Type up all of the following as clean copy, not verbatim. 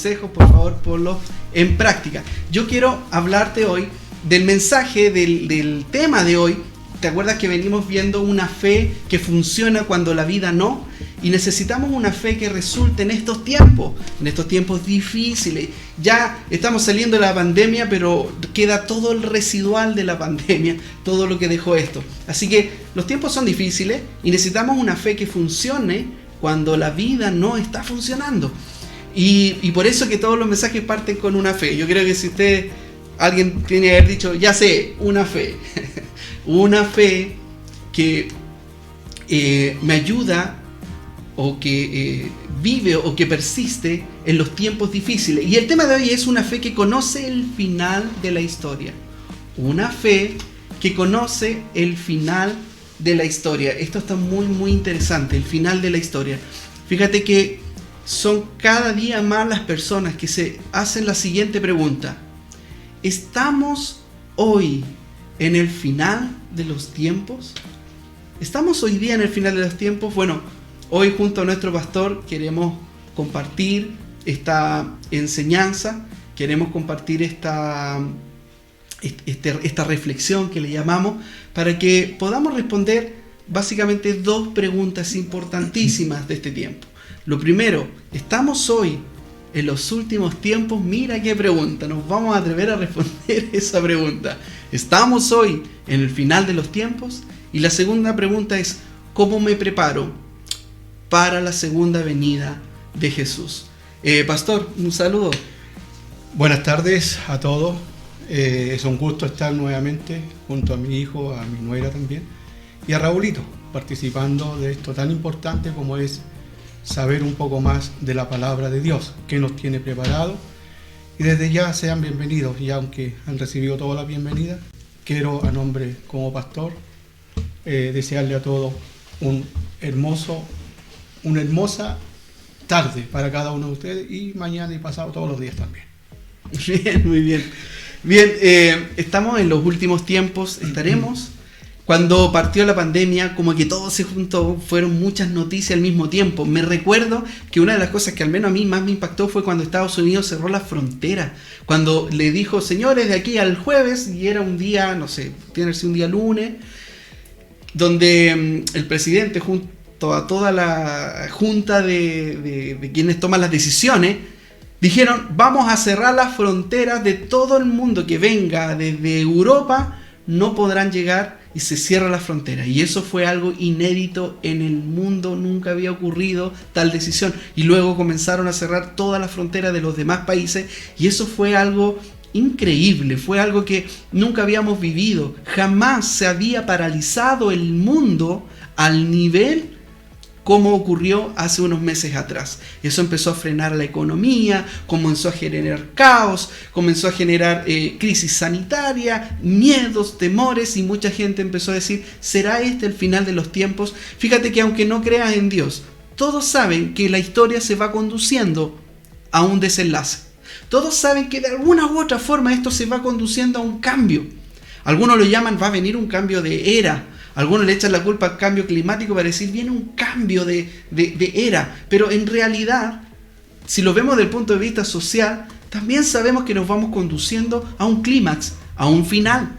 consejos, por favor, ponlos en práctica. Yo quiero hablarte hoy del mensaje, del tema de hoy. ¿Te acuerdas que venimos viendo una fe que funciona cuando la vida no? Y necesitamos una fe que resulte en estos tiempos difíciles. Ya estamos saliendo de la pandemia, pero queda todo el residual de la pandemia, todo lo que dejó esto. Así que los tiempos son difíciles y necesitamos una fe que funcione cuando la vida no está funcionando. Y por eso que todos los mensajes parten con una fe. Yo creo que si alguien tiene que haber dicho, ya sé, una fe. Una fe que me ayuda o que vive o que persiste en los tiempos difíciles. Y el tema de hoy es una fe que conoce el final de la historia. Una fe que conoce el final de la historia. Esto está muy, muy interesante, el final de la historia. Fíjate que son cada día más las personas que se hacen la siguiente pregunta. ¿Estamos hoy en el final de los tiempos? ¿Estamos hoy día en el final de los tiempos? Bueno, hoy junto a nuestro pastor queremos compartir esta enseñanza, queremos compartir esta reflexión que le llamamos, para que podamos responder básicamente dos preguntas importantísimas de este tiempo. Lo primero, ¿estamos hoy en los últimos tiempos? Mira qué pregunta, nos vamos a atrever a responder esa pregunta. ¿Estamos hoy en el final de los tiempos? Y la segunda pregunta es, ¿cómo me preparo para la segunda venida de Jesús? Pastor, un saludo. Buenas tardes a todos. Es un gusto estar nuevamente junto a mi hijo, a mi nuera también, y a Raulito, participando de esto tan importante como es saber un poco más de la palabra de Dios, que nos tiene preparado. Y desde ya sean bienvenidos, y aunque han recibido todas las bienvenidas, quiero a nombre como pastor desearle a todos una hermosa tarde para cada uno de ustedes, y mañana y pasado todos los días también. Bien, muy bien. Bien, estamos en los últimos tiempos, estaremos. Cuando partió la pandemia, como que todo se juntó, fueron muchas noticias al mismo tiempo. Me recuerdo que una de las cosas que al menos a mí más me impactó fue cuando Estados Unidos cerró la frontera. Cuando le dijo, señores, de aquí al jueves, y era un día, no sé, tiene que ser un día lunes, donde el presidente junto a toda la junta de quienes toman las decisiones, dijeron, vamos a cerrar las fronteras de todo el mundo que venga desde Europa, no podrán llegar, y se cierra la frontera. Y eso fue algo inédito en el mundo, nunca había ocurrido tal decisión. Y luego comenzaron a cerrar todas las fronteras de los demás países, y eso fue algo increíble, fue algo que nunca habíamos vivido. Jamás se había paralizado el mundo al nivel como ocurrió hace unos meses atrás. Eso empezó a frenar la economía, comenzó a generar caos, comenzó a generar crisis sanitaria, miedos, temores, y mucha gente empezó a decir, ¿será este el final de los tiempos? Fíjate que aunque no creas en Dios, todos saben que la historia se va conduciendo a un desenlace. Todos saben que de alguna u otra forma esto se va conduciendo a un cambio. Algunos lo llaman, va a venir un cambio de era. Algunos le echan la culpa al cambio climático para decir, viene un cambio de era. Pero en realidad, si lo vemos desde el punto de vista social, también sabemos que nos vamos conduciendo a un clímax, a un final.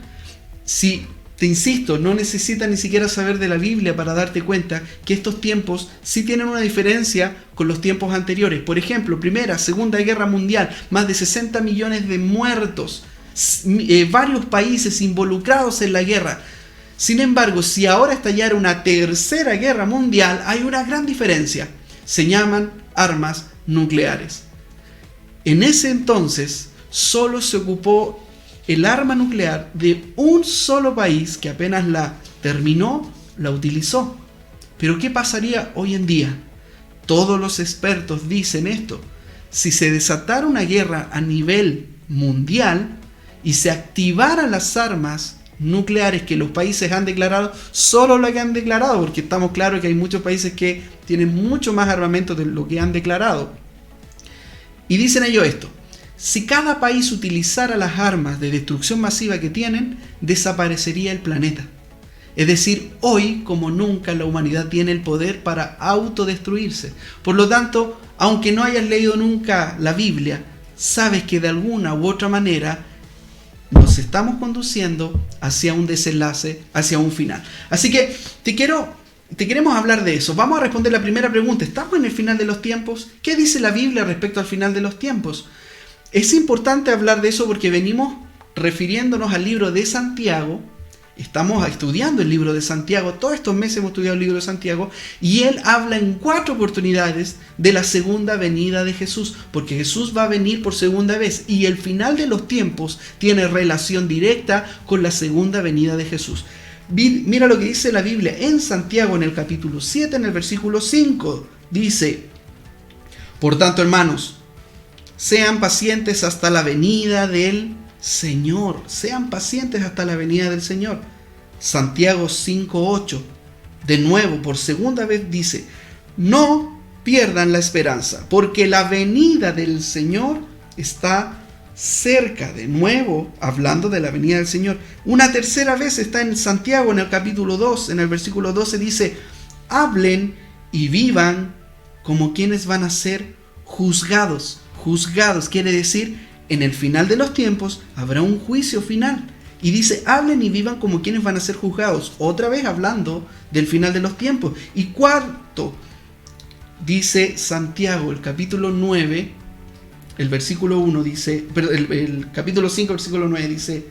Si, te insisto, no necesitas ni siquiera saber de la Biblia para darte cuenta que estos tiempos sí tienen una diferencia con los tiempos anteriores. Por ejemplo, Primera, Segunda Guerra Mundial, más de 60 millones de muertos, varios países involucrados en la guerra. Sin embargo, si ahora estallara una tercera guerra mundial, hay una gran diferencia. Se llaman armas nucleares. En ese entonces, solo se ocupó el arma nuclear de un solo país que apenas la terminó, la utilizó. Pero ¿qué pasaría hoy en día? Todos los expertos dicen esto. Si se desatara una guerra a nivel mundial y se activaran las armas nucleares que los países han declarado, solo lo que han declarado, porque estamos claros que hay muchos países que tienen mucho más armamento de lo que han declarado. Y dicen ellos esto: si cada país utilizara las armas de destrucción masiva que tienen, desaparecería el planeta. Es decir, hoy como nunca la humanidad tiene el poder para autodestruirse. Por lo tanto, aunque no hayas leído nunca la Biblia, sabes que de alguna u otra manera nos estamos conduciendo hacia un desenlace, hacia un final. Así que te queremos hablar de eso. Vamos a responder la primera pregunta. ¿Estamos en el final de los tiempos? ¿Qué dice la Biblia respecto al final de los tiempos? Es importante hablar de eso porque venimos refiriéndonos al libro de Santiago. Estamos estudiando el libro de Santiago. Todos estos meses hemos estudiado el libro de Santiago. Y él habla en 4 oportunidades de la segunda venida de Jesús. Porque Jesús va a venir por segunda vez. Y el final de los tiempos tiene relación directa con la segunda venida de Jesús. Mira lo que dice la Biblia en Santiago en el capítulo 7, en el versículo 5. Dice: por tanto, hermanos, sean pacientes hasta la venida del Señor. Sean pacientes hasta la venida del Señor. Santiago 5:8. De nuevo, por segunda vez dice: no pierdan la esperanza, porque la venida del Señor está cerca. De nuevo, hablando de la venida del Señor. Una tercera vez está en Santiago, en el capítulo 2, en el versículo 12 dice: hablen y vivan como quienes van a ser juzgados. Juzgados quiere decir, en el final de los tiempos habrá un juicio final. Y dice: hablen y vivan como quienes van a ser juzgados. Otra vez hablando del final de los tiempos. Y cuarto, dice Santiago, el capítulo 9, el versículo 1 dice, el capítulo 5, versículo 9 dice: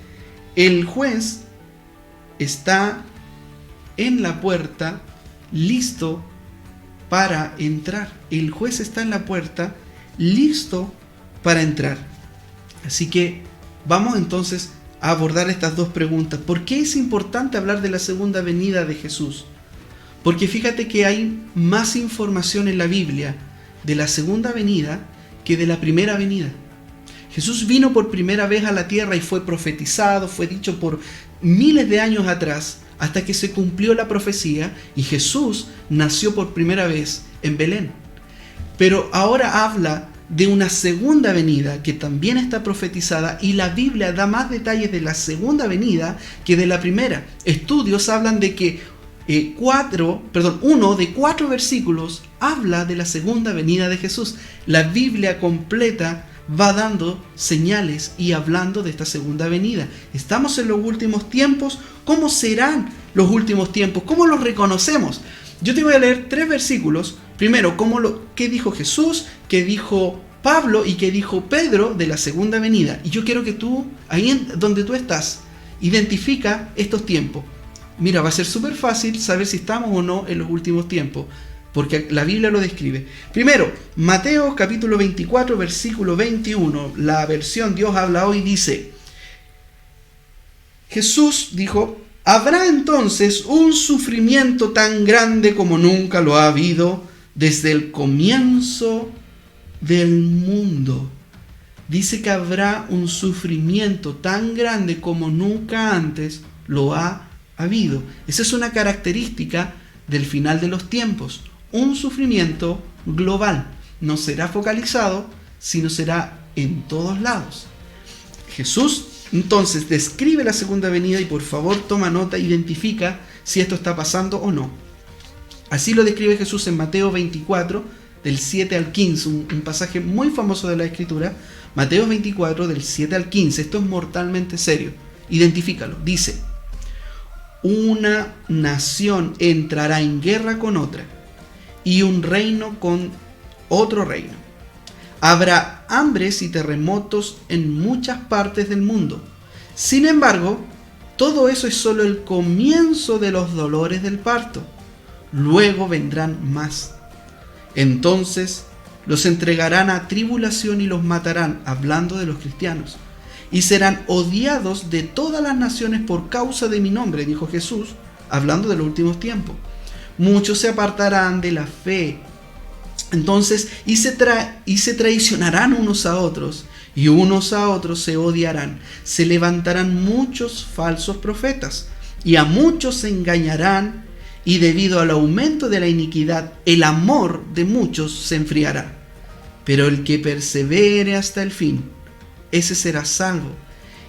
el juez está en la puerta, listo para entrar. El juez está en la puerta, listo para entrar. Así que vamos entonces a abordar estas 2 preguntas. ¿Por qué es importante hablar de la segunda venida de Jesús? Porque fíjate que hay más información en la Biblia de la segunda venida que de la primera venida. Jesús vino por primera vez a la tierra y fue profetizado, fue dicho por miles de años atrás, hasta que se cumplió la profecía y Jesús nació por primera vez en Belén. Pero ahora habla de una segunda venida que también está profetizada, y la Biblia da más detalles de la segunda venida que de la primera. Estudios hablan de que 1 de 4 versículos habla de la segunda venida de Jesús. La Biblia completa va dando señales y hablando de esta segunda venida. Estamos en los últimos tiempos. ¿Cómo serán los últimos tiempos? ¿Cómo los reconocemos? Yo te voy a leer 3 versículos. Primero, qué dijo Jesús, qué dijo Pablo y qué dijo Pedro de la segunda venida. Y yo quiero que tú, ahí donde tú estás, identifica estos tiempos. Mira, va a ser súper fácil saber si estamos o no en los últimos tiempos, porque la Biblia lo describe. Primero, Mateo capítulo 24, versículo 21, la versión Dios habla hoy, dice: Jesús dijo: habrá entonces un sufrimiento tan grande como nunca lo ha habido desde el comienzo del mundo. Dice que habrá un sufrimiento tan grande como nunca antes lo ha habido. Esa es una característica del final de los tiempos. Un sufrimiento global. No será focalizado, sino será en todos lados. Jesús entonces describe la segunda venida y por favor toma nota, identifica si esto está pasando o no. Así lo describe Jesús en Mateo 24, del 7 al 15, un pasaje muy famoso de la Escritura. Mateo 24, del 7 al 15, esto es mortalmente serio. Identifícalo, dice: una nación entrará en guerra con otra, y un reino con otro reino. Habrá hambres y terremotos en muchas partes del mundo. Sin embargo, todo eso es solo el comienzo de los dolores del parto. Luego vendrán más. Entonces los entregarán a tribulación y los matarán, hablando de los cristianos, y serán odiados de todas las naciones por causa de mi nombre, dijo Jesús, hablando de los últimos tiempos. Muchos se apartarán de la fe. Entonces, y se traicionarán unos a otros, y unos a otros se odiarán. Se levantarán muchos falsos profetas, y a muchos se engañarán, y debido al aumento de la iniquidad, el amor de muchos se enfriará. Pero el que persevere hasta el fin, ese será salvo.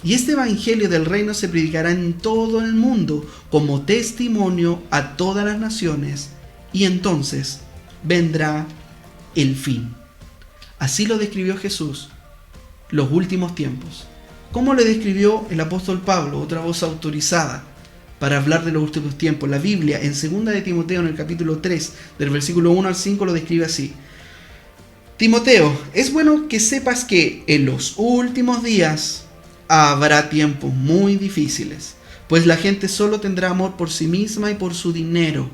Y este evangelio del reino se predicará en todo el mundo como testimonio a todas las naciones, y entonces vendrá el fin. Así lo describió Jesús, los últimos tiempos. ¿Cómo lo describió el apóstol Pablo, otra voz autorizada para hablar de los últimos tiempos? La Biblia, en 2 de Timoteo, en el capítulo 3, del versículo 1 al 5, lo describe así. Timoteo, es bueno que sepas que en los últimos días habrá tiempos muy difíciles, pues la gente solo tendrá amor por sí misma y por su dinero.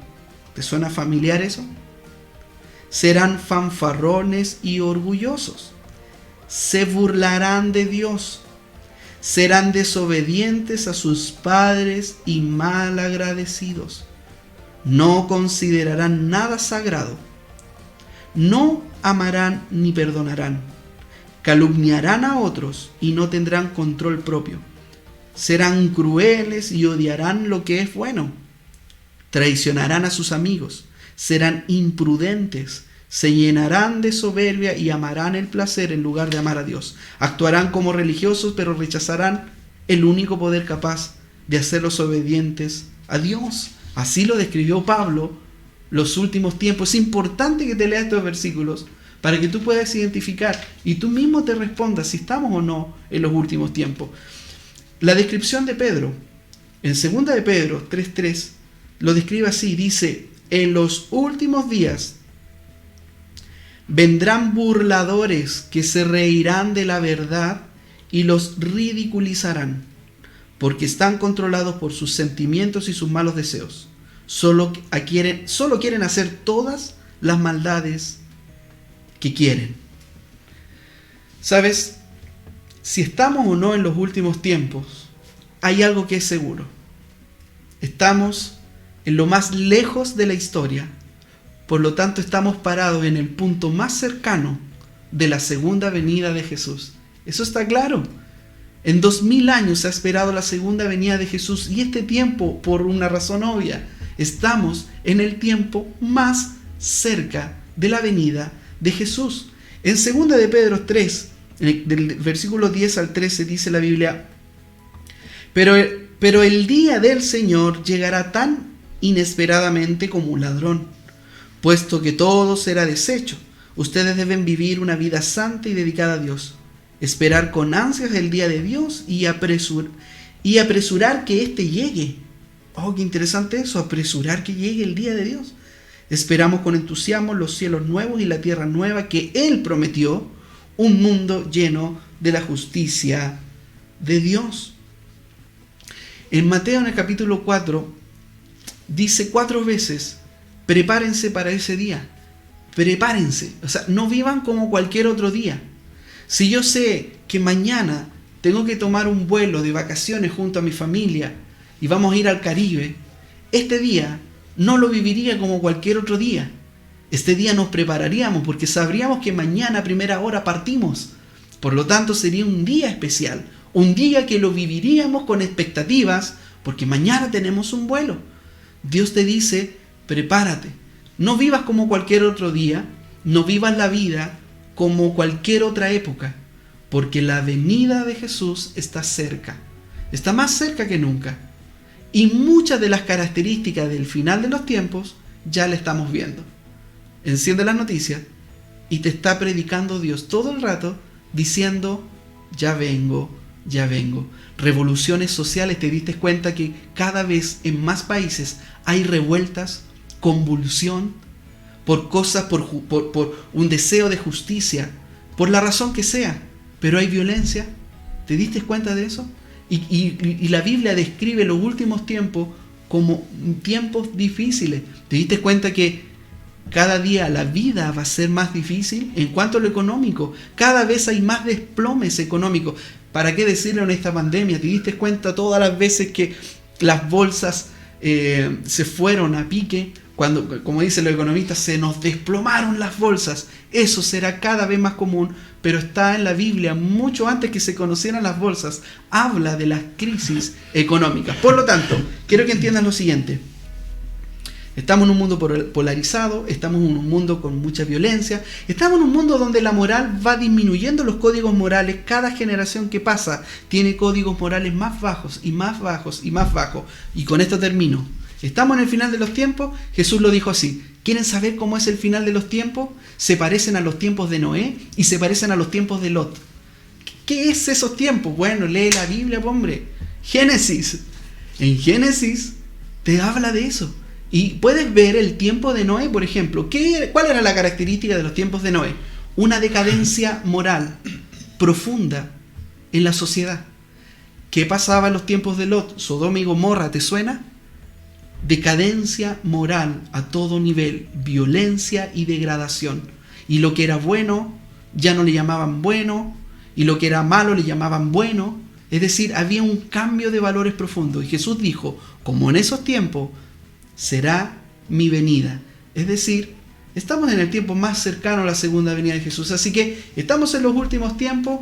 ¿Te suena familiar eso? Serán fanfarrones y orgullosos. Se burlarán de Dios. Serán desobedientes a sus padres y malagradecidos. No considerarán nada sagrado. No amarán ni perdonarán. Calumniarán a otros y no tendrán control propio. Serán crueles y odiarán lo que es bueno. Traicionarán a sus amigos. Serán imprudentes. Se llenarán de soberbia y amarán el placer en lugar de amar a Dios. Actuarán como religiosos, pero rechazarán el único poder capaz de hacerlos obedientes a Dios. Así lo describió Pablo los últimos tiempos. Es importante que te leas estos versículos para que tú puedas identificar y tú mismo te respondas si estamos o no en los últimos tiempos. La descripción de Pedro, en 2 de Pedro 3:3, lo describe así, dice: en los últimos días vendrán burladores que se reirán de la verdad y los ridiculizarán, porque están controlados por sus sentimientos y sus malos deseos. Solo quieren hacer todas las maldades que quieren. ¿Sabes? Si estamos o no en los últimos tiempos, hay algo que es seguro. Estamos en lo más lejos de la historia. Por lo tanto, estamos parados en el punto más cercano de la segunda venida de Jesús. Eso está claro. En 2000 años se ha esperado la segunda venida de Jesús y este tiempo, por una razón obvia, estamos en el tiempo más cerca de la venida de Jesús. En 2 de Pedro 3, del versículo 10 al 13, dice la Biblia: Pero el día del Señor llegará tan inesperadamente como un ladrón. Puesto que todo será deshecho, ustedes deben vivir una vida santa y dedicada a Dios, esperar con ansias el día de Dios y apresurar que éste llegue. Oh, qué interesante eso, apresurar que llegue el día de Dios. Esperamos con entusiasmo los cielos nuevos y la tierra nueva que Él prometió, un mundo lleno de la justicia de Dios. En Mateo, en el capítulo 4, dice 4 veces: prepárense para ese día. Prepárense. O sea, no vivan como cualquier otro día. Si yo sé que mañana tengo que tomar un vuelo de vacaciones junto a mi familia y vamos a ir al Caribe, este día no lo viviría como cualquier otro día. Este día nos prepararíamos porque sabríamos que mañana a primera hora partimos. Por lo tanto, sería un día especial. Un día que lo viviríamos con expectativas porque mañana tenemos un vuelo. Dios te dice: prepárate. No vivas como cualquier otro día. No vivas la vida como cualquier otra época. Porque la venida de Jesús está cerca. Está más cerca que nunca. Y muchas de las características del final de los tiempos ya la estamos viendo. Enciende las noticias y te está predicando Dios todo el rato diciendo: ya vengo, ya vengo. Revoluciones sociales, te diste cuenta que cada vez en más países hay revueltas, convulsión, por cosas, por un deseo de justicia, por la razón que sea, pero hay violencia. ¿Te diste cuenta de eso? Y la Biblia describe los últimos tiempos como tiempos difíciles. ¿Te diste cuenta que cada día la vida va a ser más difícil en cuanto a lo económico? Cada vez hay más desplomes económicos. ¿Para qué decirlo en esta pandemia? ¿Te diste cuenta todas las veces que las bolsas se fueron a pique? Cuando, como dicen los economistas, se nos desplomaron las bolsas. Eso será cada vez más común, pero está en la Biblia mucho antes que se conocieran las bolsas. Habla de las crisis económicas. Por lo tanto, quiero que entiendas lo siguiente. Estamos en un mundo polarizado, estamos en un mundo con mucha violencia, estamos en un mundo donde la moral va disminuyendo los códigos morales. Cada generación que pasa tiene códigos morales más bajos y más bajos y más bajos. Y con esto termino. Estamos en el final de los tiempos. Jesús lo dijo así: ¿Quieren saber cómo es el final de los tiempos? Se parecen a los tiempos de Noé y se parecen a los tiempos de Lot. ¿Qué es esos tiempos? Bueno, lee la Biblia, hombre. Génesis. En Génesis te habla de eso. Y puedes ver el tiempo de Noé, por ejemplo. ¿Cuál era la característica de los tiempos de Noé? Una decadencia moral profunda en la sociedad. ¿Qué pasaba en los tiempos de Lot? Sodoma y Gomorra, ¿te suena? Decadencia moral a todo nivel, violencia y degradación. Y lo que era bueno ya no le llamaban bueno, y lo que era malo le llamaban bueno. Es decir, había un cambio de valores profundos. Y Jesús dijo, como en esos tiempos será mi venida. Es decir, estamos en el tiempo más cercano a la segunda venida de Jesús. Así que estamos en los últimos tiempos.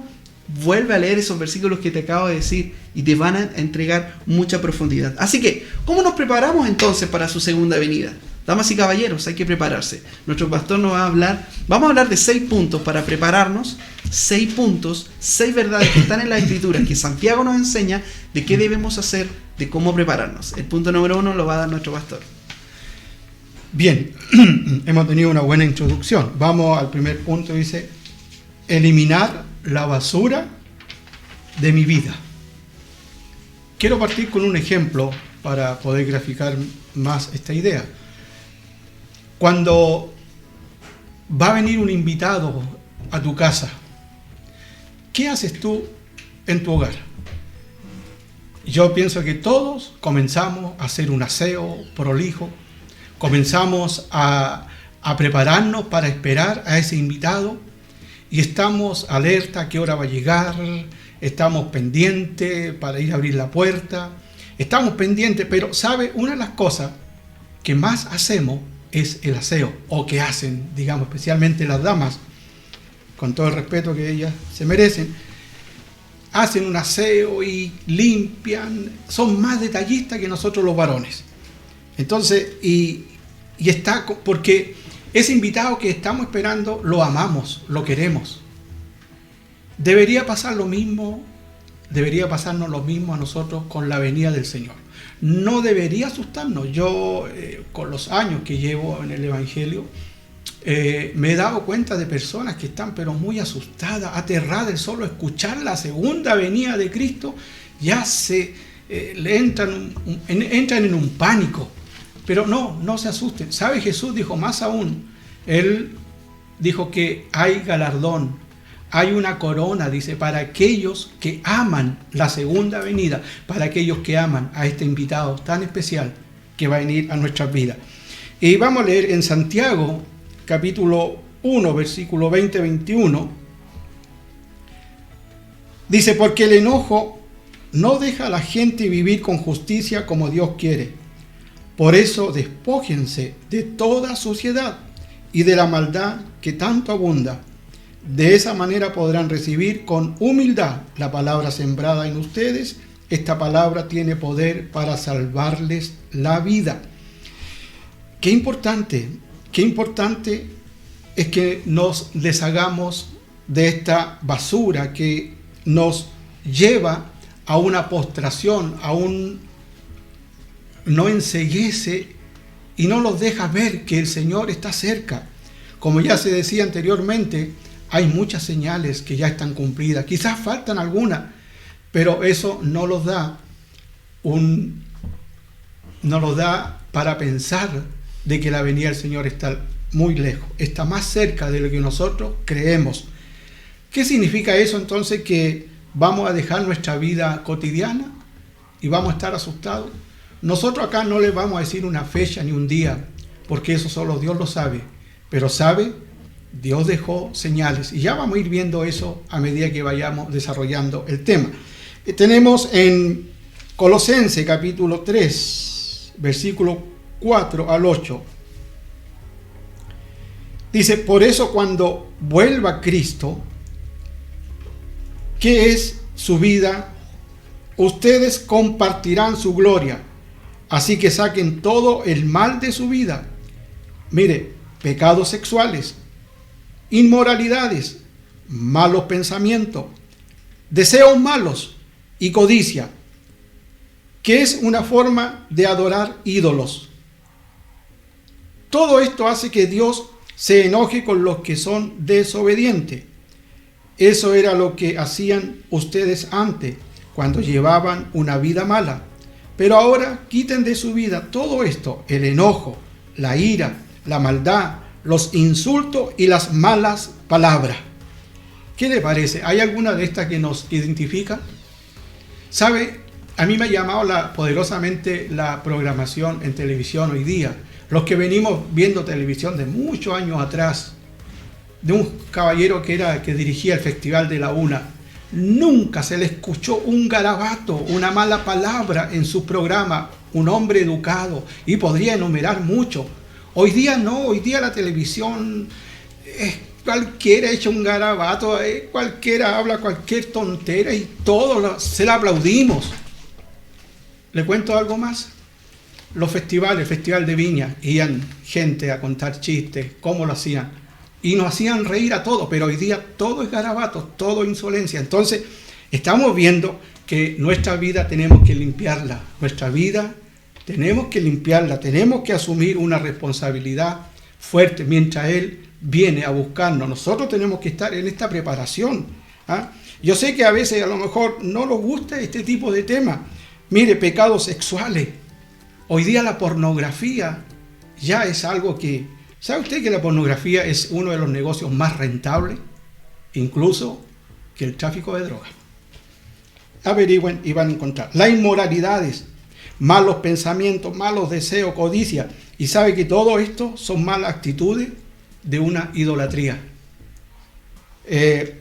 Vuelve a leer esos versículos que te acabo de decir y te van a entregar mucha profundidad. Así que, ¿cómo nos preparamos entonces para su segunda venida? Damas y caballeros, hay que prepararse. Nuestro pastor nos va a hablar, vamos a hablar de 6 puntos para prepararnos, 6 puntos, 6 verdades que están en la Escritura, que Santiago nos enseña de qué debemos hacer, de cómo prepararnos. El punto número 1 lo va a dar nuestro pastor. Bien, hemos tenido una buena introducción. Vamos al primer punto, dice, eliminar la basura de mi vida. Quiero partir con un ejemplo para poder graficar más esta idea. Cuando va a venir un invitado a tu casa, ¿qué haces tú en tu hogar? Yo pienso que todos comenzamos a hacer un aseo prolijo, comenzamos a prepararnos para esperar a ese invitado y estamos alerta a qué hora va a llegar, estamos pendientes para ir a abrir la puerta, estamos pendientes, pero ¿sabe? Una de las cosas que más hacemos es el aseo, o que hacen, digamos, especialmente las damas, con todo el respeto que ellas se merecen, hacen un aseo y limpian, son más detallistas que nosotros los varones. Entonces, y está, porque ese invitado que estamos esperando, lo amamos, lo queremos. Debería pasar lo mismo, debería pasarnos lo mismo a nosotros con la venida del Señor. No debería asustarnos. Yo, con los años que llevo en el Evangelio, me he dado cuenta de personas que están pero muy asustadas, aterradas, de solo escuchar la segunda venida de Cristo, ya le entran en un pánico. Pero no se asusten. ¿Sabe? Jesús dijo más aún. Él dijo que hay galardón, hay una corona, dice, para aquellos que aman la segunda venida, para aquellos que aman a este invitado tan especial que va a venir a nuestras vidas. Y vamos a leer en Santiago, capítulo 1, versículo 20-21. Dice, porque el enojo no deja a la gente vivir con justicia como Dios quiere. Por eso despójense de toda suciedad y de la maldad que tanto abunda. De esa manera podrán recibir con humildad la palabra sembrada en ustedes. Esta palabra tiene poder para salvarles la vida. Qué importante es que nos deshagamos de esta basura que nos lleva a una postración, no enceguece y no los deja ver que el Señor está cerca. Como ya se decía anteriormente, hay muchas señales que ya están cumplidas. Quizás faltan algunas, pero eso no los da para pensar de que la venida del Señor está muy lejos, está más cerca de lo que nosotros creemos. ¿Qué significa eso entonces? Que vamos a dejar nuestra vida cotidiana y vamos a estar asustados. Nosotros acá no les vamos a decir una fecha ni un día, porque eso solo Dios lo sabe. Pero sabe, Dios dejó señales y ya vamos a ir viendo eso a medida que vayamos desarrollando el tema. Tenemos en Colosenses capítulo 3, versículo 4 al 8. Dice, por eso cuando vuelva Cristo, ¿qué es su vida? Ustedes compartirán su gloria. Así que saquen todo el mal de su vida. Mire, pecados sexuales, inmoralidades, malos pensamientos, deseos malos y codicia, que es una forma de adorar ídolos. Todo esto hace que Dios se enoje con los que son desobedientes. Eso era lo que hacían ustedes antes, cuando llevaban una vida mala. Pero ahora quiten de su vida todo esto: el enojo, la ira, la maldad, los insultos y las malas palabras. ¿Qué le parece? ¿Hay alguna de estas que nos identifica? ¿Sabe? A mí me ha llamado poderosamente la programación en televisión hoy día. Los que venimos viendo televisión de muchos años atrás, de un caballero que dirigía el Festival de la Una, nunca se le escuchó un garabato, una mala palabra en su programa. Un hombre educado, y podría enumerar mucho. Hoy día no, hoy día la televisión cualquiera echa un garabato, cualquiera habla cualquier tontera y todos se la aplaudimos. ¿Le cuento algo más? Los festivales, el Festival de Viña, iban gente a contar chistes, cómo lo hacían, y nos hacían reír a todos, pero hoy día todo es garabato, todo es insolencia. Entonces, estamos viendo que nuestra vida tenemos que limpiarla, nuestra vida tenemos que limpiarla, tenemos que asumir una responsabilidad fuerte mientras Él viene a buscarnos. Nosotros tenemos que estar en esta preparación. Yo sé que a veces a lo mejor no nos gusta este tipo de temas. Mire, pecados sexuales. Hoy día la pornografía ya es algo que... ¿Sabe usted que la pornografía es uno de los negocios más rentables? Incluso que el tráfico de drogas. Averigüen y van a encontrar. Las inmoralidades, malos pensamientos, malos deseos, codicia. Y sabe que todo esto son malas actitudes de una idolatría.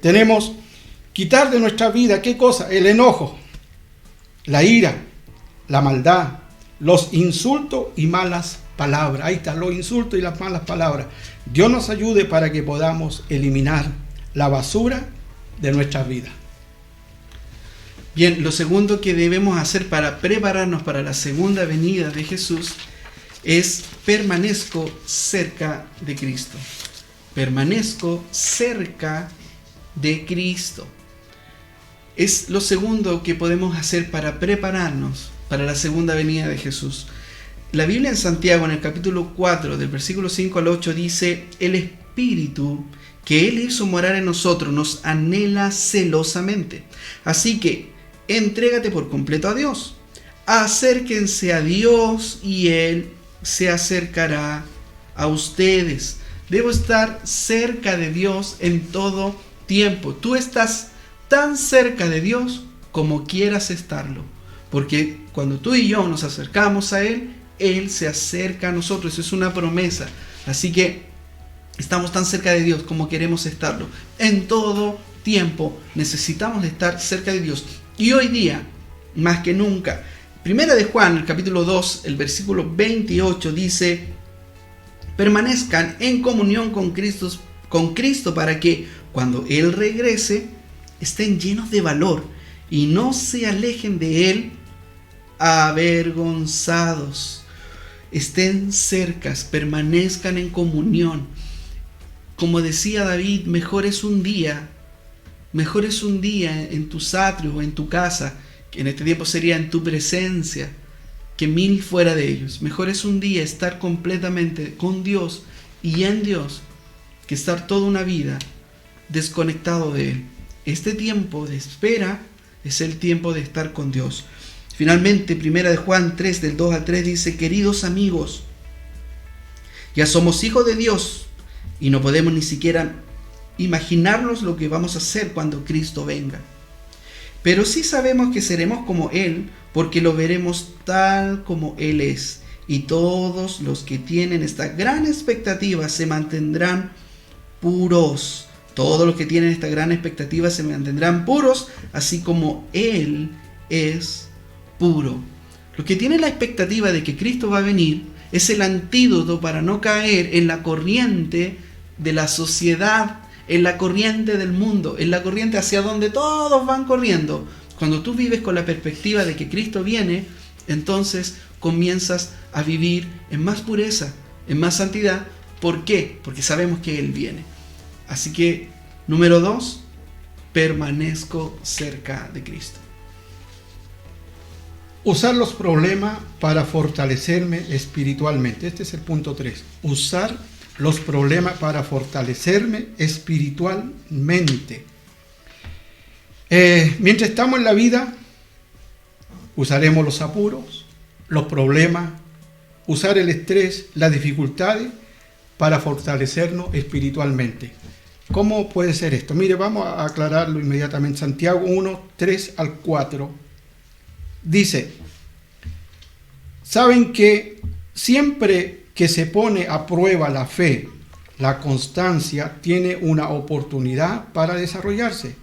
Tenemos quitar de nuestra vida, ¿qué cosa? El enojo, la ira, la maldad, los insultos y malas palabras. Ahí están los insultos y las malas palabras. Dios nos ayude para que podamos eliminar la basura de nuestras vidas. Bien, lo segundo que debemos hacer para prepararnos para la segunda venida de Jesús es permanezco cerca de Cristo. Permanezco cerca de Cristo. Es lo segundo que podemos hacer para prepararnos para la segunda venida de Jesús. La Biblia en Santiago, en el capítulo 4, del versículo 5 al 8, dice: el Espíritu que Él hizo morar en nosotros nos anhela celosamente. Así que entrégate por completo a Dios. Acérquense a Dios y Él se acercará a ustedes. Debo estar cerca de Dios en todo tiempo. Tú estás tan cerca de Dios como quieras estarlo, porque cuando tú y yo nos acercamos a Él, Él se acerca a nosotros. Eso es una promesa. Así que estamos tan cerca de Dios como queremos estarlo. En todo tiempo necesitamos estar cerca de Dios. Y hoy día, más que nunca, Primera de Juan, el capítulo 2, el versículo 28 dice: permanezcan en comunión con Cristo para que cuando Él regrese estén llenos de valor y no se alejen de Él avergonzados. Estén cercas, permanezcan en comunión. Como decía David, mejor es un día en tus atrios o en tu casa, que en este tiempo sería en tu presencia, que 1000 fuera de ellos. Mejor es un día estar completamente con Dios y en Dios, que estar toda una vida desconectado de Él. Este tiempo de espera es el tiempo de estar con Dios. Finalmente, Primera de Juan 3, del 2 al 3 dice: queridos amigos, ya somos hijos de Dios y no podemos ni siquiera imaginarnos lo que vamos a hacer cuando Cristo venga. Pero sí sabemos que seremos como Él, porque lo veremos tal como Él es. Y todos los que tienen esta gran expectativa se mantendrán puros. Todos los que tienen esta gran expectativa se mantendrán puros, así como Él es puro. Los que tienen la expectativa de que Cristo va a venir es el antídoto para no caer en la corriente de la sociedad, en la corriente del mundo, en la corriente hacia donde todos van corriendo. Cuando tú vives con la perspectiva de que Cristo viene, entonces comienzas a vivir en más pureza, en más santidad. ¿Por qué? Porque sabemos que Él viene. Así que, número 2, permanezco cerca de Cristo. Usar los problemas para fortalecerme espiritualmente. Este es el punto 3. Usar los problemas para fortalecerme espiritualmente. Mientras estamos en la vida, usaremos los apuros, los problemas, usar el estrés, las dificultades para fortalecernos espiritualmente. ¿Cómo puede ser esto? Mire, vamos a aclararlo inmediatamente. Santiago 1, 3 al 4 dice: saben que siempre que se pone a prueba la fe, la constancia tiene una oportunidad para desarrollarse.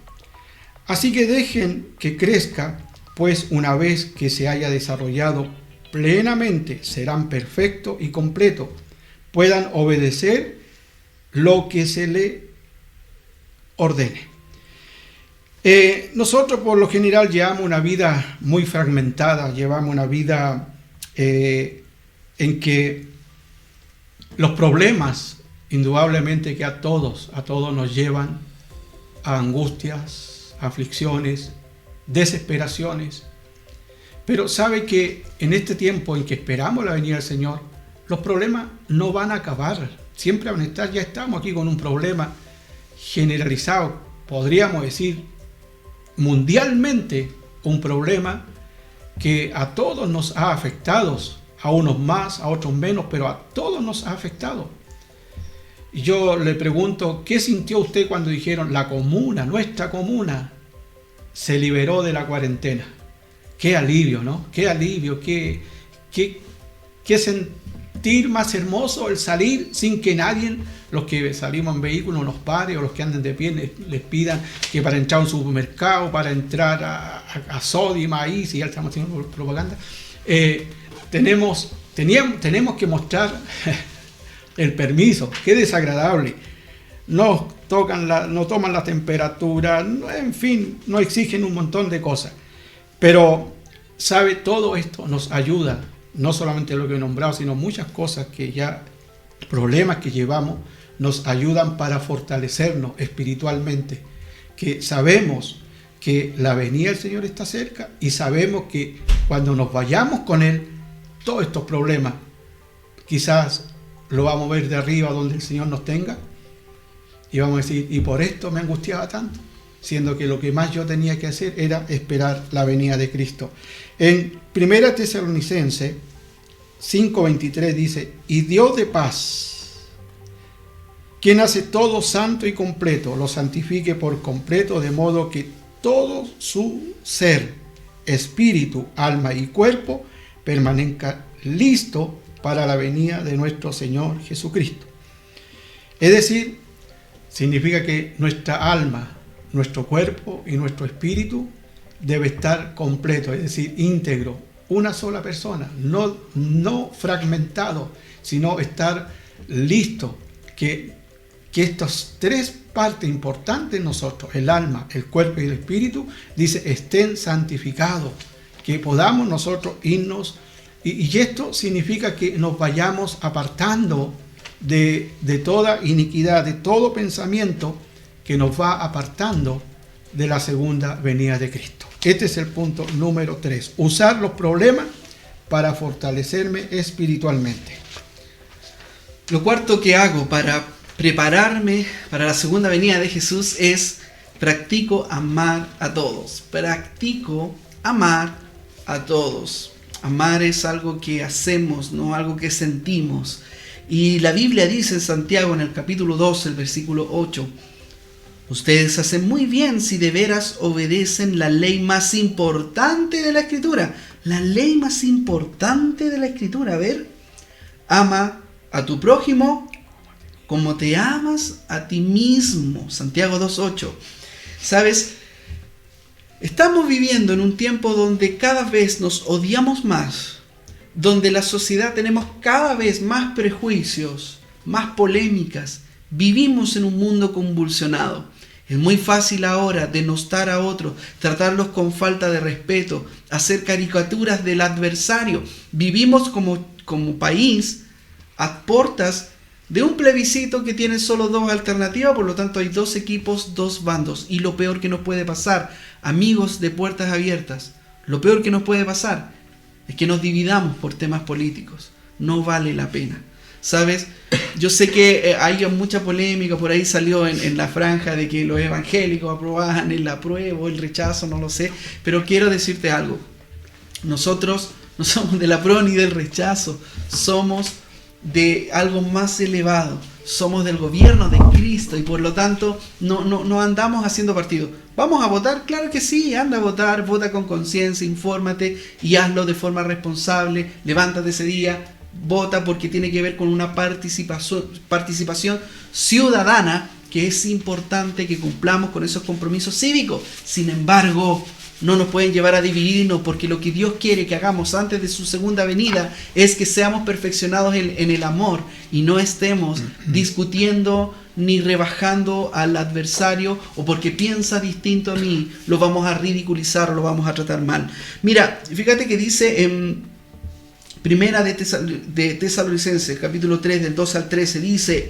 Así que dejen que crezca, pues una vez que se haya desarrollado plenamente, serán perfectos y completos, puedan obedecer lo que se le ordene. Nosotros por lo general llevamos una vida muy fragmentada, llevamos una vida en que los problemas, indudablemente que a todos nos llevan a angustias, aflicciones, desesperaciones. Pero sabe que en este tiempo en que esperamos la venida del Señor, los problemas no van a acabar, siempre van a estar. Ya estamos aquí con un problema generalizado, podríamos decir mundialmente, un problema que a todos nos ha afectado, a unos más, a otros menos, pero a todos nos ha afectado. Y yo le pregunto, ¿qué sintió usted cuando dijeron la comuna, nuestra comuna, se liberó de la cuarentena? Qué alivio, ¿no? Qué alivio, qué sentir más hermoso el salir sin que nadie, los que salimos en vehículos, nos pare, o los que andan de pie les pidan que para entrar a un supermercado, para entrar a Sodimac, ahí, si ya estamos haciendo propaganda, tenemos que mostrar el permiso. Qué desagradable. No toman la temperatura, en fin, no exigen un montón de cosas. Pero, ¿sabe? Todo esto nos ayuda, no solamente lo que he nombrado, sino muchas cosas que ya, problemas que llevamos, nos ayudan para fortalecernos espiritualmente. Que sabemos que la venida del Señor está cerca y sabemos que cuando nos vayamos con Él, todos estos problemas, quizás lo vamos a ver de arriba donde el Señor nos tenga y vamos a decir, y por esto me angustiaba tanto, siendo que lo que más yo tenía que hacer era esperar la venida de Cristo. En 1 Tesalonicenses 5:23 dice: y Dios de paz, quien hace todo santo y completo, lo santifique por completo, de modo que todo su ser, espíritu, alma y cuerpo permanezca listo para la venida de nuestro Señor Jesucristo. Es decir, significa que nuestra alma, nuestro cuerpo y nuestro espíritu debe estar completo, es decir, íntegro, una sola persona, no fragmentado, sino estar listo, que estas tres partes importantes en nosotros, el alma, el cuerpo y el espíritu, dice, estén santificados, que podamos nosotros irnos, y esto significa que nos vayamos apartando de toda iniquidad, de todo pensamiento que nos va apartando de la segunda venida de Cristo. Este es el punto número 3. Usar los problemas para fortalecerme espiritualmente. Lo cuarto que hago para prepararme para la segunda venida de Jesús es practico amar a todos. Practico amar a todos. Amar es algo que hacemos, no algo que sentimos. Y la Biblia dice en Santiago, en el capítulo 2, el versículo 8, ustedes hacen muy bien si de veras obedecen la ley más importante de la Escritura. La ley más importante de la Escritura. A ver, ama a tu prójimo como te amas a ti mismo. Santiago 2:8. ¿Sabes? Estamos viviendo en un tiempo donde cada vez nos odiamos más, donde la sociedad tenemos cada vez más prejuicios, más polémicas. Vivimos en un mundo convulsionado. Es muy fácil ahora denostar a otros, tratarlos con falta de respeto, hacer caricaturas del adversario. Vivimos como país a puertas de un plebiscito que tiene solo dos alternativas, por lo tanto hay dos equipos, dos bandos. Y lo peor que nos puede pasar, amigos de Puertas Abiertas, lo peor que nos puede pasar es que nos dividamos por temas políticos. No vale la pena. ¿Sabes? Yo sé que hay mucha polémica, por ahí salió en la franja de que los evangélicos aprobaban el apruebo, el rechazo, no lo sé, pero quiero decirte algo. Nosotros no somos del apruebo ni del rechazo, somos de algo más elevado, somos del gobierno de Cristo y por lo tanto no andamos haciendo partido. ¿Vamos a votar? Claro que sí, anda a votar, vota con conciencia, infórmate y hazlo de forma responsable, levántate ese día, vota, porque tiene que ver con una participación ciudadana, que es importante que cumplamos con esos compromisos cívicos. Sin embargo, no nos pueden llevar a dividirnos, porque lo que Dios quiere que hagamos antes de su segunda venida es que seamos perfeccionados en el amor y no estemos discutiendo ni rebajando al adversario, o porque piensa distinto a mí lo vamos a ridiculizar o lo vamos a tratar mal. Mira, fíjate que dice en Primera de Tesalonicenses, capítulo 3, del 2 al 13, dice: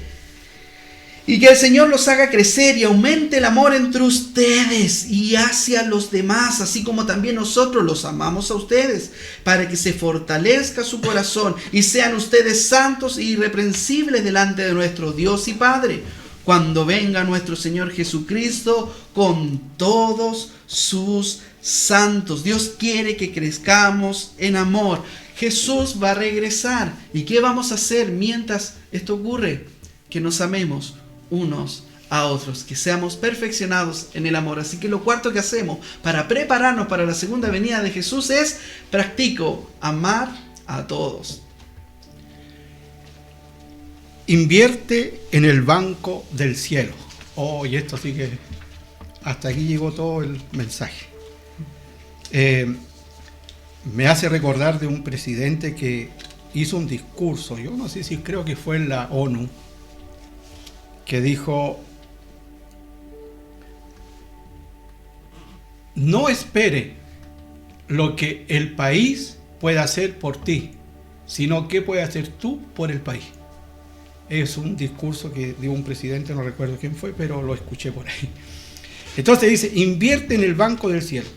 y que el Señor los haga crecer y aumente el amor entre ustedes y hacia los demás, así como también nosotros los amamos a ustedes, para que se fortalezca su corazón y sean ustedes santos e irreprensibles delante de nuestro Dios y Padre, cuando venga nuestro Señor Jesucristo con todos sus santos. Dios quiere que crezcamos en amor. Jesús va a regresar. ¿Y qué vamos a hacer mientras esto ocurre? Que nos amemos unos a otros, que seamos perfeccionados en el amor. Así que lo cuarto que hacemos para prepararnos para la segunda venida de Jesús es: practico amar a todos. Invierte en el banco del cielo. Oh, y esto sí que hasta aquí llegó todo el mensaje. Me hace recordar de un presidente que hizo un discurso, yo no sé si creo que fue en la ONU, que dijo: no espere lo que el país pueda hacer por ti, sino qué puedes hacer tú por el país. Es un discurso que dio un presidente, no recuerdo quién fue, pero lo escuché por ahí. Entonces dice: invierte en el banco del cielo.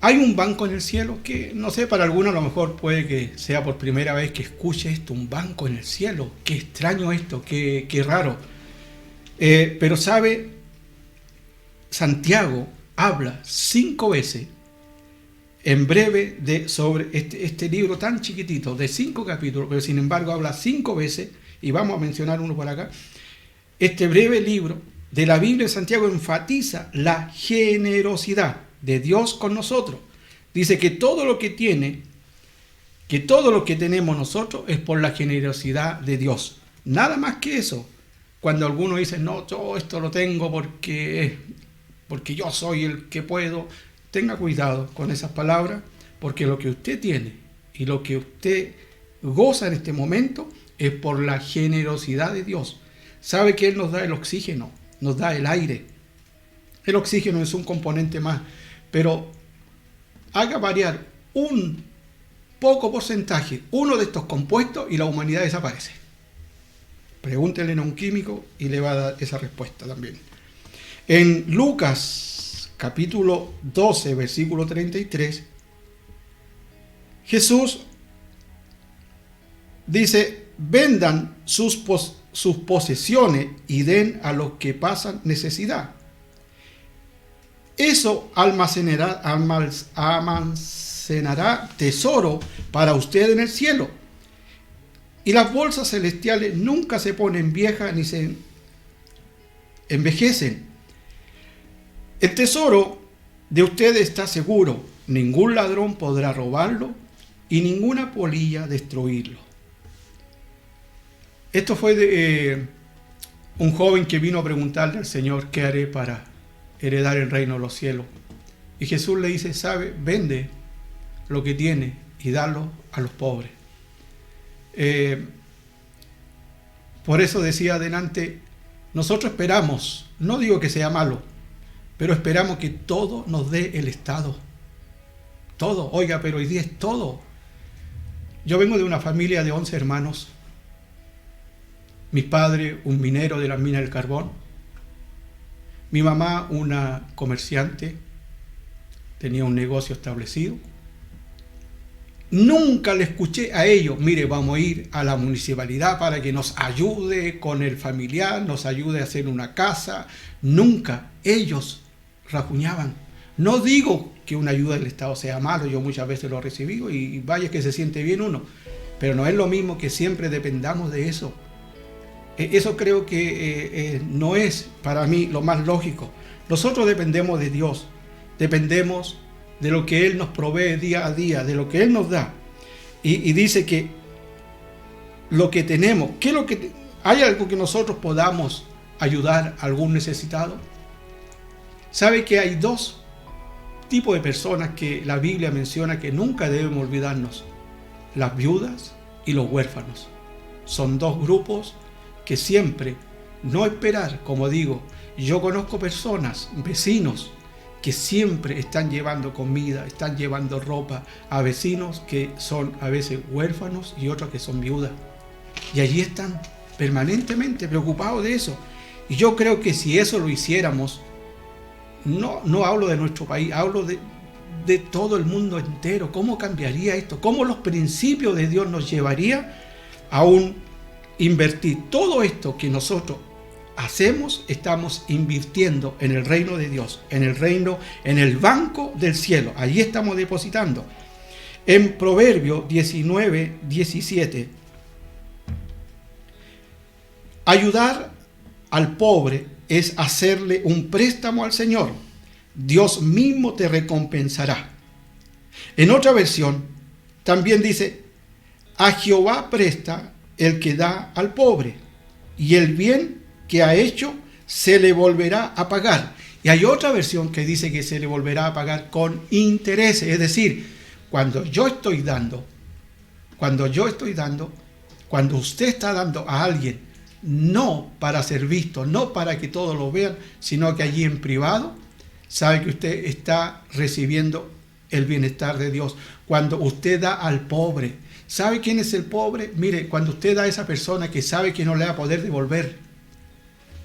Hay un banco en el cielo que, no sé, para algunos a lo mejor puede que sea por primera vez que escuche esto, un banco en el cielo. Qué extraño esto, qué raro. Pero sabe, Santiago habla 5 veces en breve sobre este libro tan chiquitito, de 5 capítulos, pero sin embargo habla 5 veces, y vamos a mencionar uno por acá. Este breve libro de la Biblia de Santiago enfatiza la generosidad de Dios con nosotros. Dice que todo lo que tenemos nosotros es por la generosidad de Dios. Nada más que eso. Cuando algunos dicen: no, yo esto lo tengo porque yo soy el que puedo, tenga cuidado con esas palabras, porque lo que usted tiene y lo que usted goza en este momento es por la generosidad de Dios. Sabe que Él nos da el oxígeno, nos da el aire. El oxígeno es un componente más, pero haga variar un poco porcentaje, uno de estos compuestos, y la humanidad desaparece. Pregúntele a un químico y le va a dar esa respuesta también. En Lucas capítulo 12, versículo 33, Jesús dice: vendan sus posesiones y den a los que pasan necesidad. Eso almacenará tesoro para usted en el cielo. Y las bolsas celestiales nunca se ponen viejas ni se envejecen. El tesoro de usted está seguro. Ningún ladrón podrá robarlo y ninguna polilla destruirlo. Esto fue de un joven que vino a preguntarle al Señor: ¿qué haré para heredar el reino de los cielos? Y Jesús le dice: sabe, vende lo que tiene y dalo a los pobres. Por eso decía adelante, nosotros esperamos, no digo que sea malo, pero esperamos que todo nos dé el Estado. Todo, oiga, pero hoy día es todo. Yo vengo de una familia de 11 hermanos. Mi padre, un minero de la mina del carbón. Mi mamá, una comerciante, tenía un negocio establecido. Nunca le escuché a ellos, mire, vamos a ir a la municipalidad para que nos ayude con el familiar, nos ayude a hacer una casa. Nunca. Ellos rajuñaban. No digo que una ayuda del Estado sea malo, yo muchas veces lo he recibido y vaya que se siente bien uno, pero no es lo mismo que siempre dependamos de eso. Eso creo que no es para mí lo más lógico. Nosotros dependemos de Dios, dependemos de lo que Él nos provee día a día, de lo que Él nos da. Y dice que lo que tenemos, ¿hay algo que nosotros podamos ayudar a algún necesitado? ¿Sabe que hay dos tipos de personas que la Biblia menciona que nunca debemos olvidarnos? Las viudas y los huérfanos. Son dos grupos que siempre, no esperar, como digo, yo conozco personas, vecinos, que siempre están llevando comida, están llevando ropa a vecinos que son a veces huérfanos y otros que son viudas. Y allí están permanentemente preocupados de eso. Y yo creo que si eso lo hiciéramos, no hablo de nuestro país, hablo de todo el mundo entero. ¿Cómo cambiaría esto? ¿Cómo los principios de Dios nos llevaría a invertir todo esto que nosotros hacemos? Estamos invirtiendo en el reino de Dios, en el banco del cielo. Allí estamos depositando. En Proverbios 19:17, ayudar al pobre es hacerle un préstamo al Señor. Dios mismo te recompensará. En otra versión también dice: a Jehová presta el que da al pobre, y el bien que ha hecho se le volverá a pagar. Y hay otra versión que dice que se le volverá a pagar con intereses. Es decir, cuando usted está dando a alguien, no para ser visto, no para que todos lo vean, sino que allí en privado, sabe que usted está recibiendo el bienestar de Dios. Cuando usted da al pobre, ¿sabe quién es el pobre? Mire, cuando usted da a esa persona que sabe que no le va a poder devolver,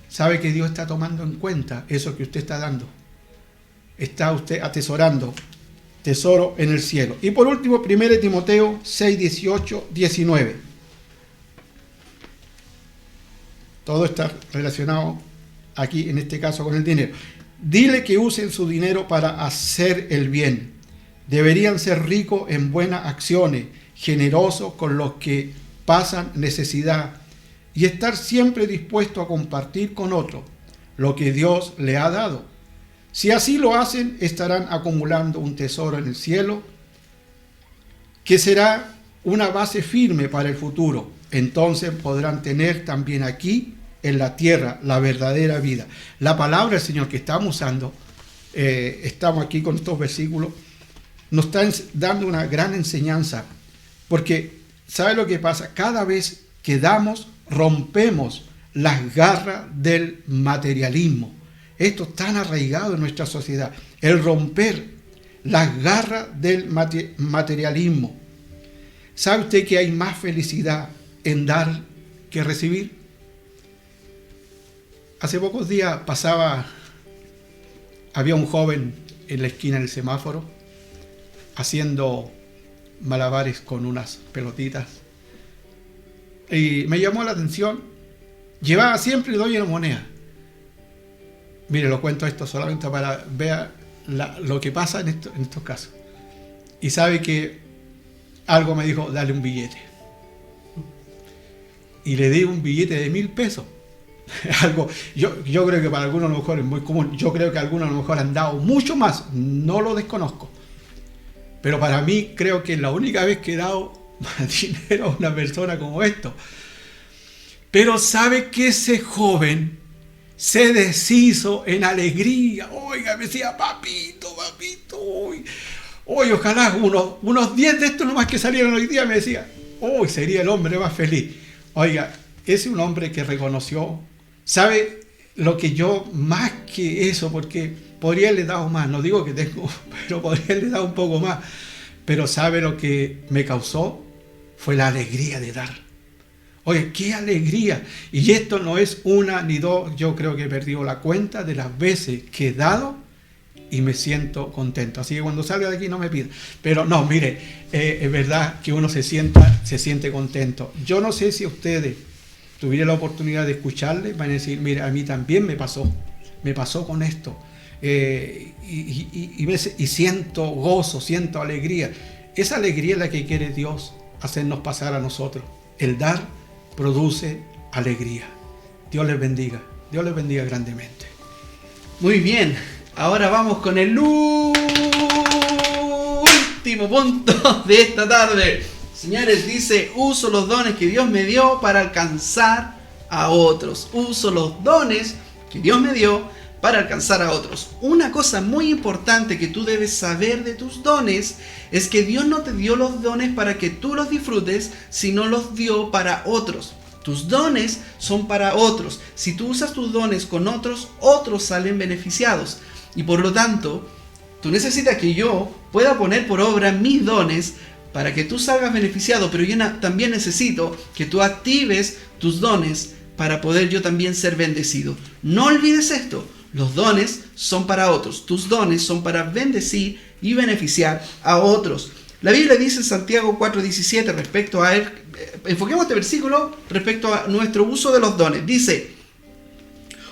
sabe que Dios está tomando en cuenta eso que usted está dando. Está usted atesorando tesoro en el cielo. Y por último, 1 Timoteo 6, 18, 19. Todo está relacionado aquí, en este caso, con el dinero. Dile que usen su dinero para hacer el bien. Deberían ser ricos en buenas acciones, generosos con los que pasan necesidad y estar siempre dispuesto a compartir con otros lo que Dios le ha dado. Si así lo hacen, estarán acumulando un tesoro en el cielo que será una base firme para el futuro. Entonces podrán tener también aquí en la tierra la verdadera vida. La palabra del Señor que estamos usando, estamos aquí con estos versículos, nos está dando una gran enseñanza, porque ¿sabe lo que pasa? Cada vez que damos, rompemos las garras del materialismo. Esto es tan arraigado en nuestra sociedad, el romper las garras del materialismo. ¿Sabe usted que hay más felicidad en dar que recibir? Hace pocos días había un joven en la esquina del semáforo haciendo malabares con unas pelotitas. Y me llamó la atención. Llevaba siempre, le doy una moneda. Mire, lo cuento esto solamente para ver lo que pasa en estos casos. Y sabe que algo me dijo: dale un billete. Y le di un billete de 1,000 pesos. Algo, yo creo que para algunos a lo mejor es muy común. Yo creo que algunos a lo mejor han dado mucho más. No lo desconozco. Pero para mí creo que es la única vez que he dado dinero a una persona como esto. Pero sabe que ese joven se deshizo en alegría. Oiga, me decía: papito, hoy, ojalá unos 10 de estos nomás que salieron hoy día, me decía, hoy sería el hombre más feliz. Oiga, ese es un hombre que reconoció. ¿Sabe lo que yo, más que eso, porque podría haberle dado más, no digo que tengo, pero podría haberle dado un poco más, pero ¿sabe lo que me causó? Fue la alegría de dar. Oye, qué alegría. Y esto no es una ni dos, yo creo que he perdido la cuenta de las veces que he dado y me siento contento. Así que cuando salga de aquí no me pida. Pero no, mire, es verdad que uno se siente contento. Yo no sé si ustedes tuvieran la oportunidad de escucharle, van a decir, mire, a mí también me pasó con esto. Y siento gozo, siento alegría. Esa alegría es la que quiere Dios hacernos pasar a nosotros. El dar produce alegría. Dios les bendiga grandemente. Muy bien, ahora vamos con el último punto de esta tarde. Señores, dice, uso los dones que Dios me dio para alcanzar a otros. Uso los dones que Dios me dio para alcanzar a otros. Una cosa muy importante que tú debes saber de tus dones es que Dios no te dio los dones para que tú los disfrutes, sino los dio para otros. Tus dones son para otros. Si tú usas tus dones con otros, otros salen beneficiados. Y por lo tanto, tú necesitas que yo pueda poner por obra mis dones para que tú salgas beneficiado, pero yo también necesito que tú actives tus dones para poder yo también ser bendecido. No olvides esto. Los dones son para otros. Tus dones son para bendecir y beneficiar a otros. La Biblia dice en Santiago 4:17 respecto a él, enfoquemos este versículo respecto a nuestro uso de los dones. Dice,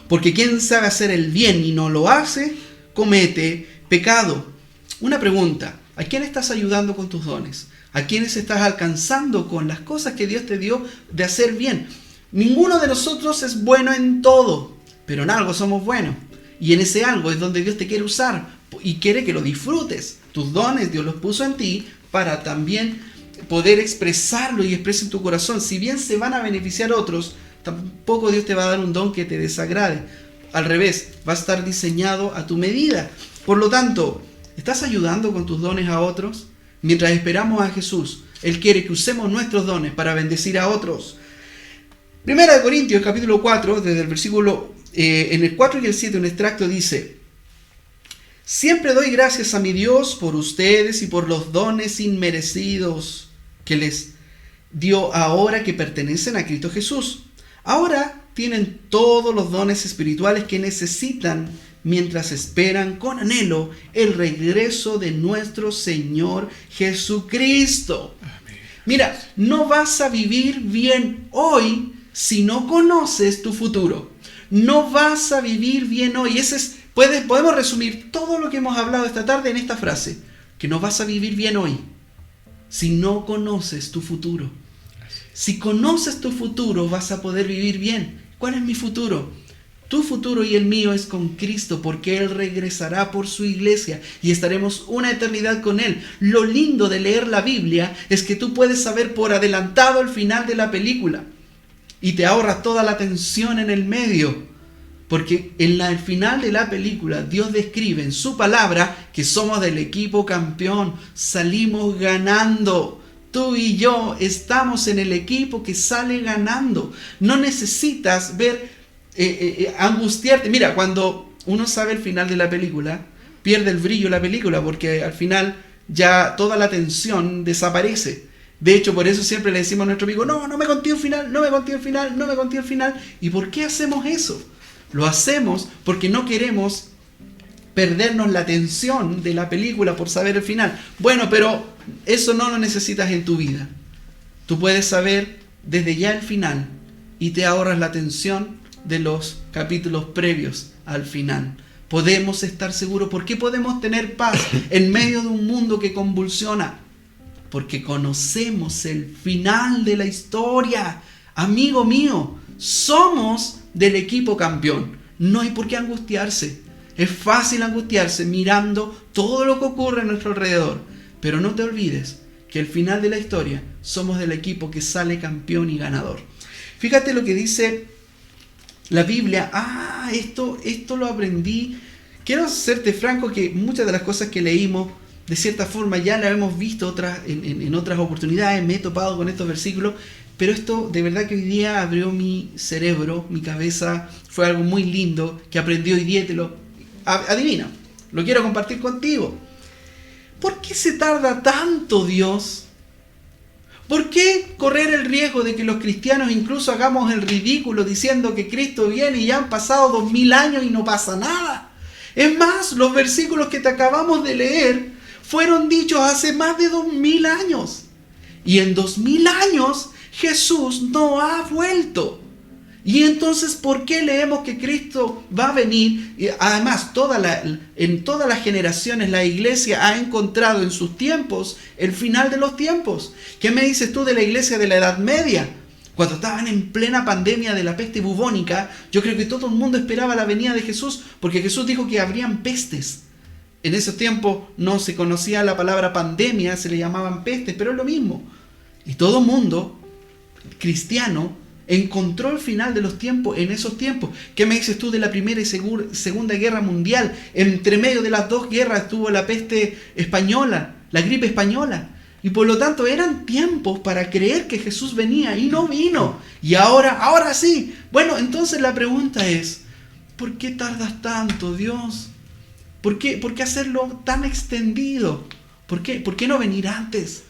porque quien sabe hacer el bien y no lo hace, comete pecado. Una pregunta, ¿a quién estás ayudando con tus dones? ¿A quiénes estás alcanzando con las cosas que Dios te dio de hacer bien? Ninguno de nosotros es bueno en todo, pero en algo somos buenos. Y en ese algo es donde Dios te quiere usar y quiere que lo disfrutes. Tus dones Dios los puso en ti para también poder expresarlo y expresar en tu corazón. Si bien se van a beneficiar otros, tampoco Dios te va a dar un don que te desagrade. Al revés, va a estar diseñado a tu medida. Por lo tanto, ¿estás ayudando con tus dones a otros? Mientras esperamos a Jesús, Él quiere que usemos nuestros dones para bendecir a otros. Primera de Corintios, capítulo 4, desde el versículo en el 4 y el 7, un extracto dice: siempre doy gracias a mi Dios por ustedes y por los dones inmerecidos que les dio ahora que pertenecen a Cristo Jesús. Ahora tienen todos los dones espirituales que necesitan mientras esperan con anhelo el regreso de nuestro Señor Jesucristo. Amén. Mira, no vas a vivir bien hoy si no conoces tu futuro. No vas a vivir bien hoy. Podemos resumir todo lo que hemos hablado esta tarde en esta frase: que no vas a vivir bien hoy si no conoces tu futuro. Si conoces tu futuro, vas a poder vivir bien. ¿Cuál es mi futuro? Tu futuro y el mío es con Cristo, porque Él regresará por su iglesia y estaremos una eternidad con Él. Lo lindo de leer la Biblia es que tú puedes saber por adelantado el final de la película y te ahorras toda la tensión en el medio. Porque en el final de la película Dios describe en su palabra que somos del equipo campeón, salimos ganando. Tú y yo estamos en el equipo que sale ganando. No necesitas angustiarte. Mira, cuando uno sabe el final de la película, pierde el brillo de la película, porque al final ya toda la tensión desaparece. De hecho, por eso siempre le decimos a nuestro amigo: no me conté el final, no me conté el final, no me conté el final. ¿Y por qué hacemos eso? Lo hacemos porque no queremos perdernos la tensión de la película por saber el final. Bueno, pero eso no lo necesitas en tu vida. Tú puedes saber desde ya el final y te ahorras la tensión de los capítulos previos al final. Podemos estar seguros. ¿Por qué podemos tener paz en medio de un mundo que convulsiona? Porque conocemos el final de la historia. Amigo mío, somos del equipo campeón. No hay por qué angustiarse. Es fácil angustiarse mirando todo lo que ocurre a nuestro alrededor. Pero no te olvides que al final de la historia somos del equipo que sale campeón y ganador. Fíjate lo que dice la Biblia. Esto lo aprendí. Quiero serte franco que muchas de las cosas que leímos, de cierta forma ya las hemos visto en otras oportunidades. Me he topado con estos versículos. Pero esto de verdad que hoy día abrió mi cerebro, mi cabeza. Fue algo muy lindo que aprendí hoy día y te lo adivino. Lo quiero compartir contigo. ¿Por qué se tarda tanto Dios? ¿Por qué correr el riesgo de que los cristianos incluso hagamos el ridículo diciendo que Cristo viene y ya han pasado 2000 años y no pasa nada? Es más, los versículos que te acabamos de leer fueron dichos hace más de 2000 años. Y en 2000 años Jesús no ha vuelto. Y entonces, ¿por qué leemos que Cristo va a venir? Y además, en todas las generaciones la iglesia ha encontrado en sus tiempos el final de los tiempos. ¿Qué me dices tú de la iglesia de la Edad Media? Cuando estaban en plena pandemia de la peste bubónica, yo creo que todo el mundo esperaba la venida de Jesús, porque Jesús dijo que habrían pestes. En esos tiempos no se conocía la palabra pandemia, se le llamaban pestes, pero es lo mismo. Y todo el mundo cristiano encontró el final de los tiempos en esos tiempos. ¿Qué me dices tú de la Primera y Segunda Guerra Mundial? Entre medio de las dos guerras estuvo la peste española, la gripe española. Y por lo tanto eran tiempos para creer que Jesús venía y no vino. Y ahora sí. Bueno, entonces la pregunta es, ¿por qué tardas tanto, Dios? ¿Por qué hacerlo tan extendido? ¿Por qué no venir antes?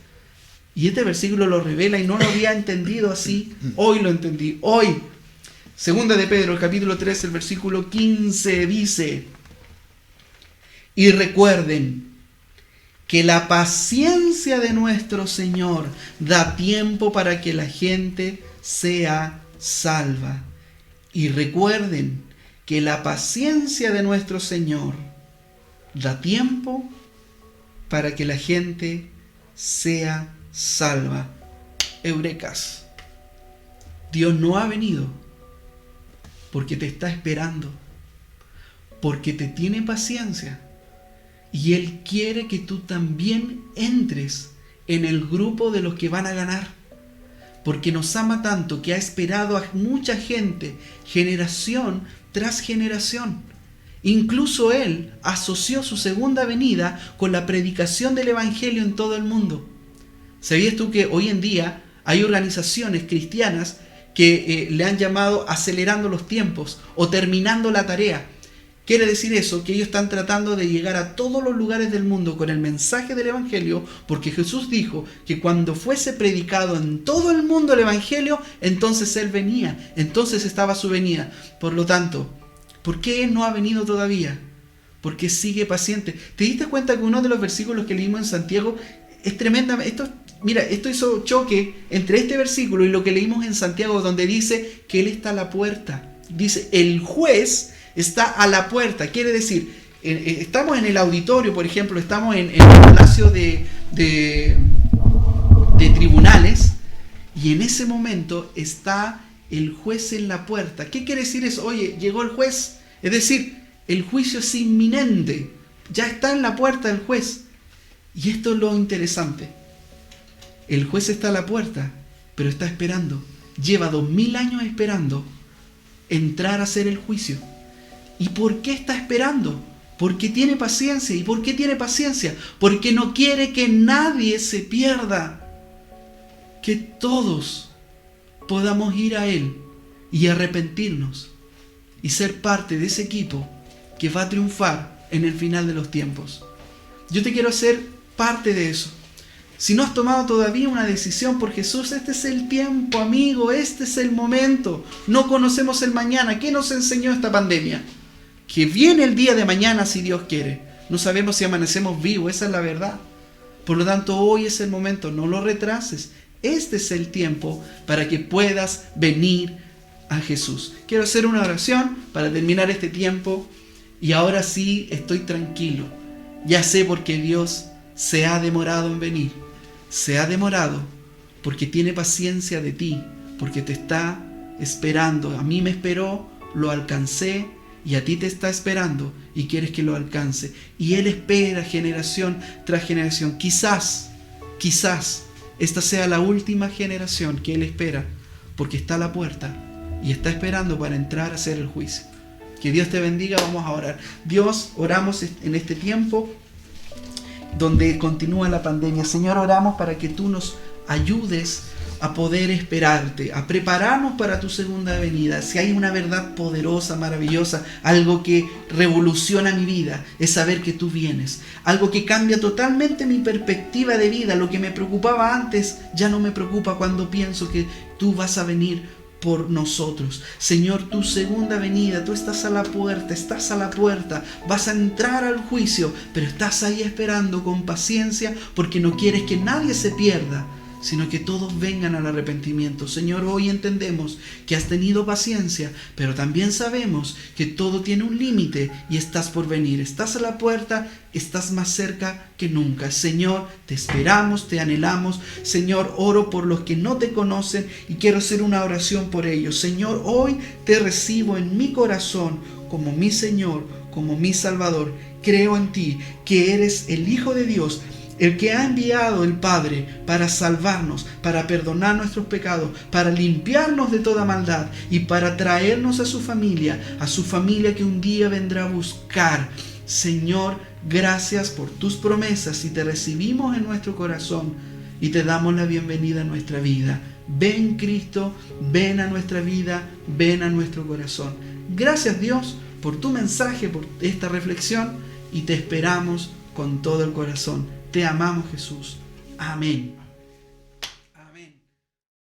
Y este versículo lo revela y no lo había entendido así. Hoy lo entendí. Hoy. Segunda de Pedro, el capítulo 3, el versículo 15 dice: y recuerden que la paciencia de nuestro Señor da tiempo para que la gente sea salva. Y recuerden que la paciencia de nuestro Señor da tiempo para que la gente sea salva. Eurekas. Dios no ha venido porque te está esperando, porque te tiene paciencia. Y Él quiere que tú también entres en el grupo de los que van a ganar. Porque nos ama tanto que ha esperado a mucha gente, generación tras generación. Incluso Él asoció su segunda venida con la predicación del Evangelio en todo el mundo. ¿Sabías tú que hoy en día hay organizaciones cristianas que le han llamado acelerando los tiempos o terminando la tarea? Quiere decir eso, que ellos están tratando de llegar a todos los lugares del mundo con el mensaje del Evangelio, porque Jesús dijo que cuando fuese predicado en todo el mundo el Evangelio, entonces Él venía, entonces estaba su venida. Por lo tanto, ¿por qué Él no ha venido todavía? Porque sigue paciente. ¿Te diste cuenta que uno de los versículos que leímos en Santiago es tremendamente... Esto hizo choque entre este versículo y lo que leímos en Santiago, donde dice que Él está a la puerta. Dice, el juez está a la puerta. Quiere decir, estamos en el auditorio, por ejemplo, estamos en el palacio de tribunales, y en ese momento está el juez en la puerta. ¿Qué quiere decir eso? Oye, llegó el juez. Es decir, el juicio es inminente. Ya está en la puerta el juez. Y esto es lo interesante. El juez está a la puerta, pero está esperando. Lleva 2000 años esperando entrar a hacer el juicio. ¿Y por qué está esperando? Porque tiene paciencia. ¿Y por qué tiene paciencia? Porque no quiere que nadie se pierda. Que todos podamos ir a Él y arrepentirnos y ser parte de ese equipo que va a triunfar en el final de los tiempos. Yo te quiero hacer parte de eso. Si no has tomado todavía una decisión por Jesús, este es el tiempo, amigo, este es el momento. No conocemos el mañana. ¿Qué nos enseñó esta pandemia? Que viene el día de mañana si Dios quiere. No sabemos si amanecemos vivos, esa es la verdad. Por lo tanto, hoy es el momento, no lo retrases. Este es el tiempo para que puedas venir a Jesús. Quiero hacer una oración para terminar este tiempo y ahora sí estoy tranquilo. Ya sé por qué Dios se ha demorado en venir. Se ha demorado porque tiene paciencia de ti, porque te está esperando. A mí me esperó, lo alcancé, y a ti te está esperando y quieres que lo alcance. Y Él espera generación tras generación. Quizás esta sea la última generación que Él espera, porque está a la puerta y está esperando para entrar a hacer el juicio. Que Dios te bendiga. Vamos a orar. Dios, oramos en este tiempo donde continúa la pandemia. Señor, oramos para que tú nos ayudes a poder esperarte, a prepararnos para tu segunda venida. Si hay una verdad poderosa, maravillosa, algo que revoluciona mi vida, es saber que tú vienes. Algo que cambia totalmente mi perspectiva de vida. Lo que me preocupaba antes ya no me preocupa cuando pienso que tú vas a venir por nosotros. Señor, tu segunda venida, tú estás a la puerta, vas a entrar al juicio, pero estás ahí esperando con paciencia porque no quieres que nadie se pierda, sino que todos vengan al arrepentimiento. Señor, hoy entendemos que has tenido paciencia, pero también sabemos que todo tiene un límite y estás por venir. Estás a la puerta, estás más cerca que nunca. Señor, te esperamos, te anhelamos. Señor, oro por los que no te conocen y quiero hacer una oración por ellos. Señor, hoy te recibo en mi corazón como mi Señor, como mi Salvador. Creo en ti, que eres el Hijo de Dios, el que ha enviado el Padre para salvarnos, para perdonar nuestros pecados, para limpiarnos de toda maldad y para traernos a su familia que un día vendrá a buscar. Señor, gracias por tus promesas y te recibimos en nuestro corazón y te damos la bienvenida a nuestra vida. Ven, Cristo, ven a nuestra vida, ven a nuestro corazón. Gracias, Dios, por tu mensaje, por esta reflexión y te esperamos con todo el corazón. Te amamos, Jesús. Amén.